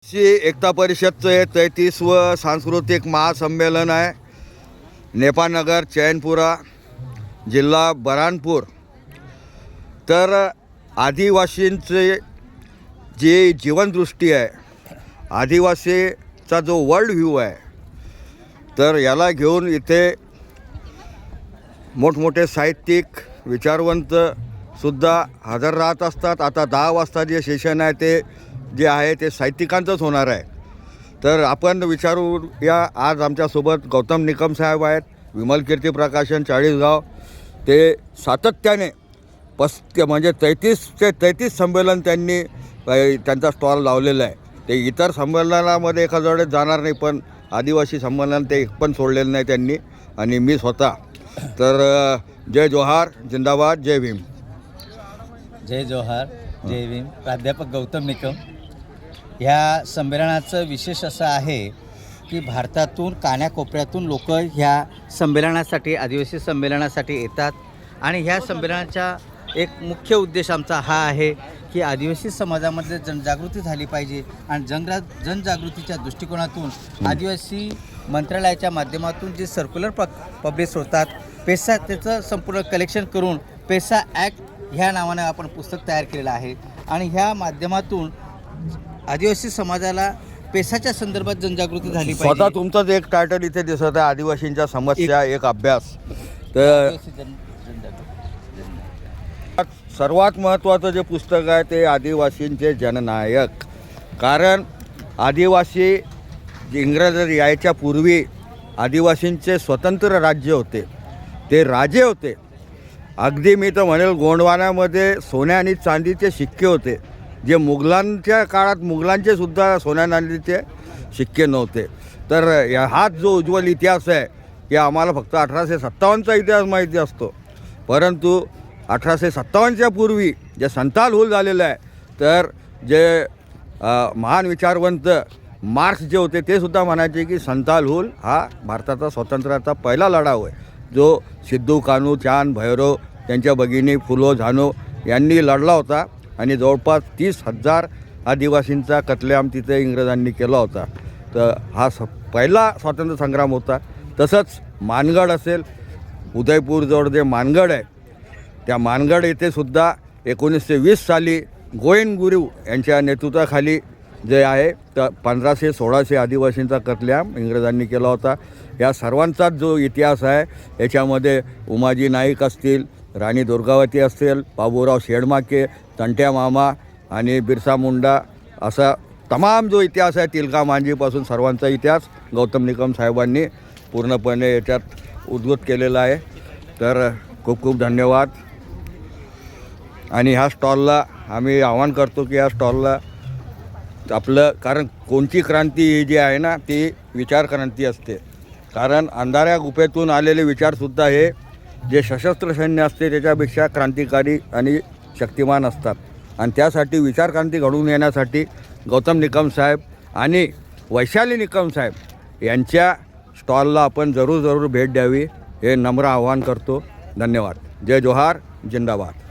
ची एकता परिषदचं हे 33वं सांस्कृतिक महासंमेलन आहे. नेपाळनगर चैनपुरा जिल्हा बऱ्हाणपूर. तर आदिवासींचे जी जीवनदृष्टी आहे, आदिवासीचा जो वर्ल्ड व्ह्यू आहे, तर याला घेऊन इथे मोठमोठे साहित्यिक विचारवंतसुद्धा हजर राहत असतात. आता 10 वाजता जे सेशन आहे ते जे आहे ते साहित्यिकांचंच होणार आहे. तर आपण विचारूया. आज आमच्यासोबत गौतम निकम साहेब आहेत, विमल कीर्ती प्रकाशन चाळीसगाव. ते सातत्याने म्हणजे 33 संमेलन त्यांनी त्यांचा स्टॉल लावलेला आहे. ते इतर संमेलनामध्ये एखाद्या जाणार नाही, पण आदिवासी संमेलन ते एक पण सोडलेलं नाही त्यांनी, आणि मी स्वतः. तर जय जोहार, जिंदाबाद, जय भीम. जय जोहार, जय भीम. प्राध्यापक गौतम निकम. ह्या संमेलनाचं विशेष असं आहे की भारतातून कानाकोपऱ्यातून लोक ह्या संमेलनासाठी, आदिवासी संमेलनासाठी येतात. आणि ह्या संमेलनाचा एक मुख्य उद्देश आमचा हा आहे की आदिवासी समाजामध्ये जनजागृती झाली पाहिजे. आणि जनजागृतीच्या दृष्टिकोनातून आदिवासी मंत्रालयाच्या माध्यमातून जे सर्क्युलर पब्लिश होतात, पेसा त्याचं संपूर्ण कलेक्शन करून पेसा ॲक्ट ह्या नावानं आपण पुस्तक तयार केलेलं आहे. आणि ह्या माध्यमातून आदिवासी समाजाला पेसाच्या संदर्भात जनजागृती झाली पाहिजे. स्वतः तुमचंच एक टायटल इथे दिसत आहे, आदिवासींच्या समस्या एक अभ्यास. तर सर्वात महत्त्वाचं जे पुस्तक आहे ते आदिवासींचे जननायक. कारण आदिवासी इंग्रज यायच्या पूर्वी आदिवासींचे स्वतंत्र राज्य होते, ते राजे होते. अगदी मी तर म्हणेल गोंडवान्यामध्ये सोन्या आणि चांदीचे शिक्के होते, जे मुघलांच्या काळात मुघलांचे सुद्धा सोन्या चांदीचे शिक्के नव्हते. तर हाच जो उज्ज्वल इतिहास आहे की आम्हाला फक्त 1857चा इतिहास माहिती असतो, परंतु 1857च्या पूर्वी जे संथाल हुल झालेलं आहे, तर जे महान विचारवंत मार्क्स जे होते ते सुद्धा म्हणायचे की संथाल हुल हा भारताचा स्वातंत्र्याचा पहिला लढाऊ आहे, जो सिद्धू कान्हू चांद भैरव त्यांच्या भगिनी फुलो झानो यांनी लढला होता. आणि जवळपास 30,000 आदिवासींचा कत्लेआम तिथे इंग्रजांनी केला होता. तर हा पहिला स्वातंत्र्य संग्राम होता. तसंच मानगड असेल, उदयपूरजवळ जे मानगड आहे, त्या मानगड येथे सुद्धा 1920 साली गोविंद गुरु यांच्या नेतृत्वाखाली जे आहे तर 1500-1600 आदिवासींचा कत्लेआम इंग्रजांनी केला होता. या सर्वांचाच जो इतिहास आहे याच्यामध्ये उमाजी नाईक असतील, राणी दुर्गावती असेल, बाबूराव शेडमाके, तंट्या मामा आणि बिरसा मुंडा, असा तमाम जो इतिहास आहे तिलका मांझीपासून सर्वांचा इतिहास गौतम निकम साहेबांनी पूर्णपणे याच्यात उद्घोष केलेला आहे. तर खूप खूप धन्यवाद. आणि ह्या स्टॉलला आम्ही आवाहन करतो की ह्या स्टॉलला आपलं, कारण कोणची क्रांती ही जी आहे ना ती विचार क्रांती असते. कारण अंधाऱ्या गुफेतून आलेले विचारसुद्धा हे जे सशस्त्र सैन्य असते त्याच्यापेक्षा क्रांतिकारी आणि शक्तिमान असतात. आणि त्यासाठी विचारक्रांती घडवून येण्यासाठी गौतम निकम साहेब आणि वैशाली निकम साहेब यांच्या स्टॉलला आपण जरूर भेट द्यावी हे नम्र आवाहन करतो. धन्यवाद. जय जोहार, जिंदाबाद.